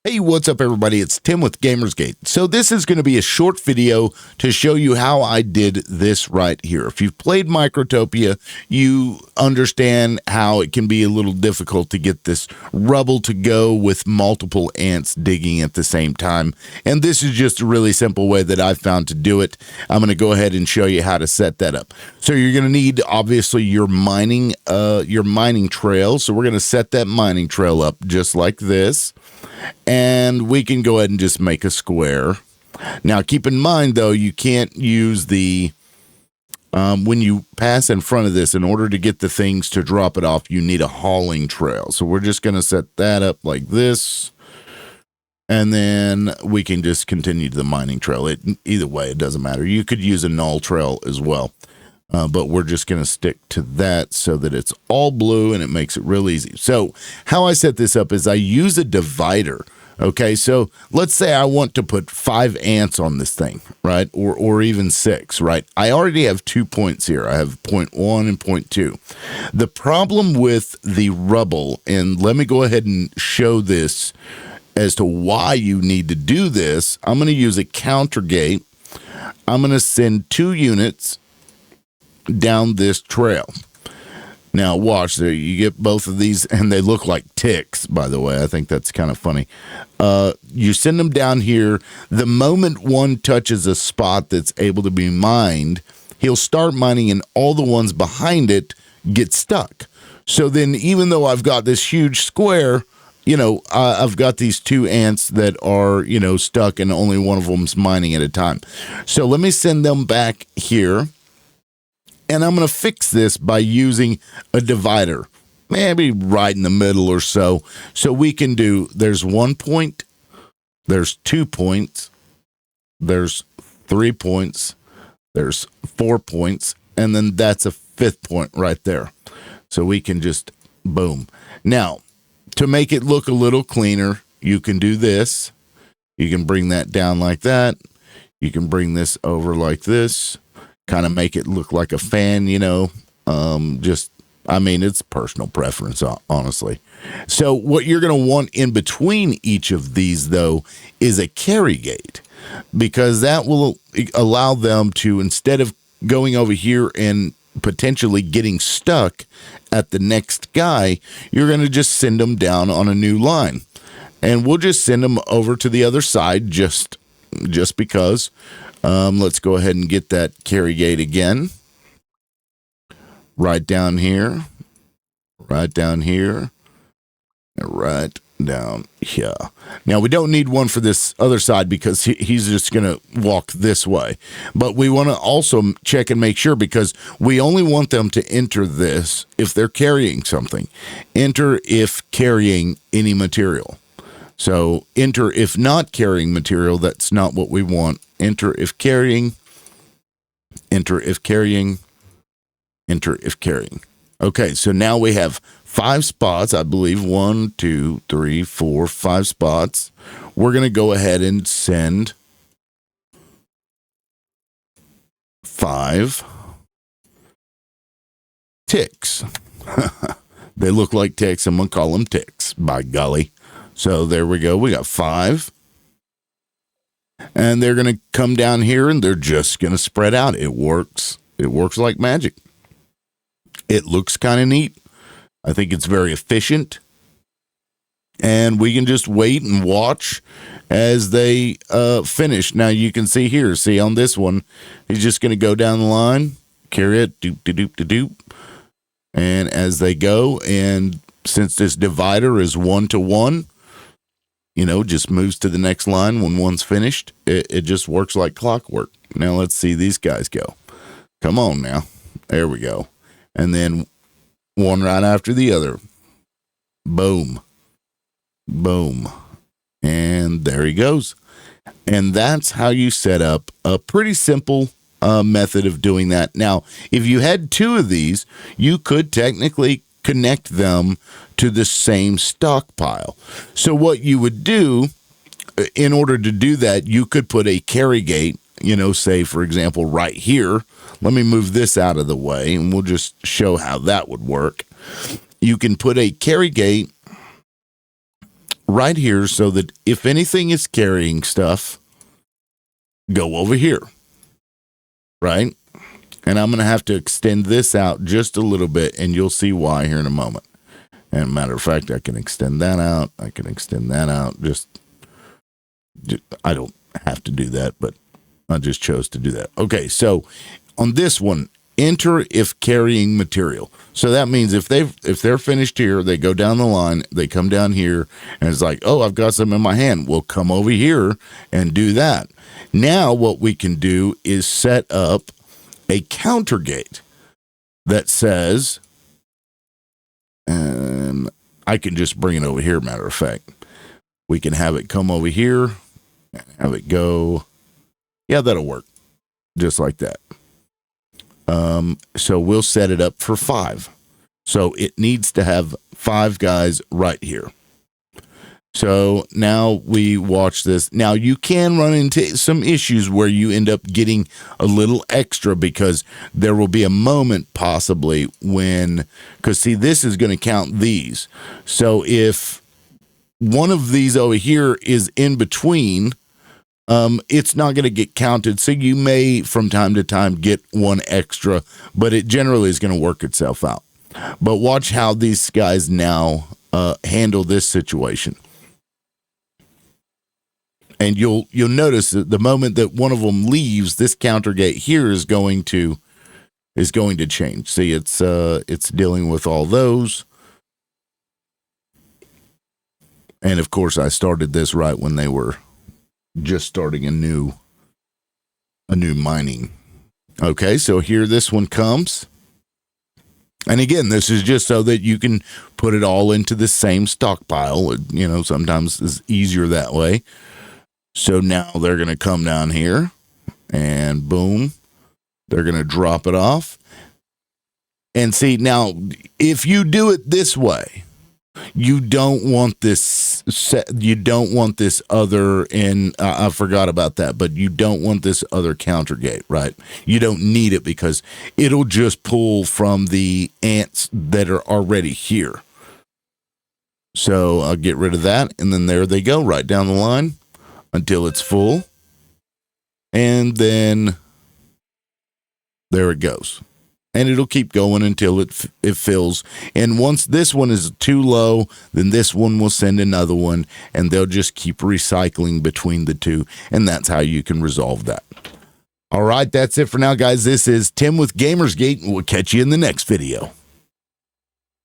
Hey, what's up, everybody? It's Tim with Gamersgate. So this is going to be a short video to show you how I did this right here. If you've played Microtopia, you understand how it can be a little difficult to get this rubble to go with multiple ants digging at the same time. And this is just a really simple way that I've found to do it. I'm going to go ahead and show you how to set that up. So you're going to need, obviously, your mining trail. So we're going to set that mining trail up just like this. And we can go ahead and just make a square. Now, keep in mind, though, you can't use the, when you pass in front of this, in order to get the things to drop it off, you need a hauling trail. So we're just going to set that up like this. And then we can just continue to the mining trail. Either way, it doesn't matter. You could use a null trail as well. But we're just going to stick to that so that it's all blue and it makes it real easy. So how I set this up is I use a divider. Okay, so let's say I want to put 5 ants on this thing, right? Or even 6, right? I already have 2 points here. I have point 1 and point 2. The problem with the rubble, and let me go ahead and show this as to why you need to do this. I'm going to use a counter gate. I'm going to send 2 units down this trail. Now watch there, you get both of these and they look like ticks, by the way. I think that's kind of funny. You send them down here. The moment one touches a spot that's able to be mined, he'll start mining and all the ones behind it get stuck. So then even though I've got this huge square, you know, I've got these 2 ants that are, you know, stuck and only one of them's mining at a time. So let me send them back here. And I'm going to fix this by using a divider, maybe right in the middle or so. So we can do, there's 1 point, there's 2 points, there's 3 points, there's 4 points, and then that's a 5th point right there. So we can just, boom. Now, to make it look a little cleaner, you can do this. You can bring that down like that. You can bring this over like this. Kind of make it look like a fan, you know, I mean, it's personal preference, honestly. So what you're going to want in between each of these, though, is a carry gate, because that will allow them to, instead of going over here and potentially getting stuck at the next guy, you're going to just send them down on a new line. And we'll just send them over to the other side just because. Let's go ahead and get that carry gate again. Right down here. Right down here. And right down here. Now, we don't need one for this other side because he's just going to walk this way. But we want to also check and make sure, because we only want them to enter this if they're carrying something. Enter if carrying any material. So enter if not carrying material. That's not what we want. Enter if carrying, enter if carrying, enter if carrying. Okay, so now we have 5 spots, I believe. 1, 2, 3, 4, 5 spots. We're going to go ahead and send 5 ticks. They look like ticks. I'm going to call them ticks, by golly. So there we go. We got 5. And they're going to come down here and they're just going to spread out. It works. It works like magic. It looks kind of neat. I think it's very efficient. And we can just wait and watch as they finish. Now you can see here, see on this one, he's just going to go down the line, carry it, doop, doop, doop, doop. And as they go, and since this divider is 1 to 1, you know, just moves to the next line when one's finished. It just works like clockwork. Now let's see these guys go. Come on now. There we go. And then one right after the other. Boom. Boom. And there he goes. And that's how you set up a pretty simple method of doing that. Now, if you had 2 of these, you could technically connect them to the same stockpile. So what you would do, in order to do that, you could put a carry gate, you know, say, for example, right here. Let me move this out of the way, and we'll just show how that would work. You can put a carry gate right here so that if anything is carrying stuff, go over here, right? And I'm going to have to extend this out just a little bit, and you'll see why here in a moment. And matter of fact, I can extend that out. I can extend that out. Just I don't have to do that, but I just chose to do that. Okay, so on this one, enter if carrying material. So that means if they're finished here, they go down the line, they come down here, and it's like, oh, I've got some in my hand. We'll come over here and do that. Now what we can do is set up a counter gate that says, I can just bring it over here, matter of fact. We can have it come over here and have it go. Yeah, that'll work. Just like that. So we'll set it up for 5. So it needs to have 5 guys right here. So now we watch this. Now you can run into some issues where you end up getting a little extra because there will be a moment possibly when, because see, this is going to count these. So if one of these over here is in between, it's not going to get counted. So you may from time to time get one extra, but it generally is going to work itself out. But watch how these guys now handle this situation. And you'll notice that the moment that one of them leaves, this counter gate here is going to change. See, it's dealing with all those. And of course, I started this right when they were just starting a new mining. Okay, so here this one comes. And again, this is just so that you can put it all into the same stockpile. You know, sometimes it's easier that way. So now they're going to come down here and boom, they're going to drop it off. And see, now, if you do it this way, you don't want this other, and I forgot about that, but you don't want this other counter gate, right? You don't need it because it'll just pull from the ants that are already here. So I'll get rid of that, and then there they go, right down the line until it's full. And then there it goes. And it'll keep going until it fills. And once this one is too low, then this one will send another one, and they'll just keep recycling between the two. And that's how you can resolve that. All right, that's it for now, guys. This is Tim with Gamersgate, and we'll catch you in the next video.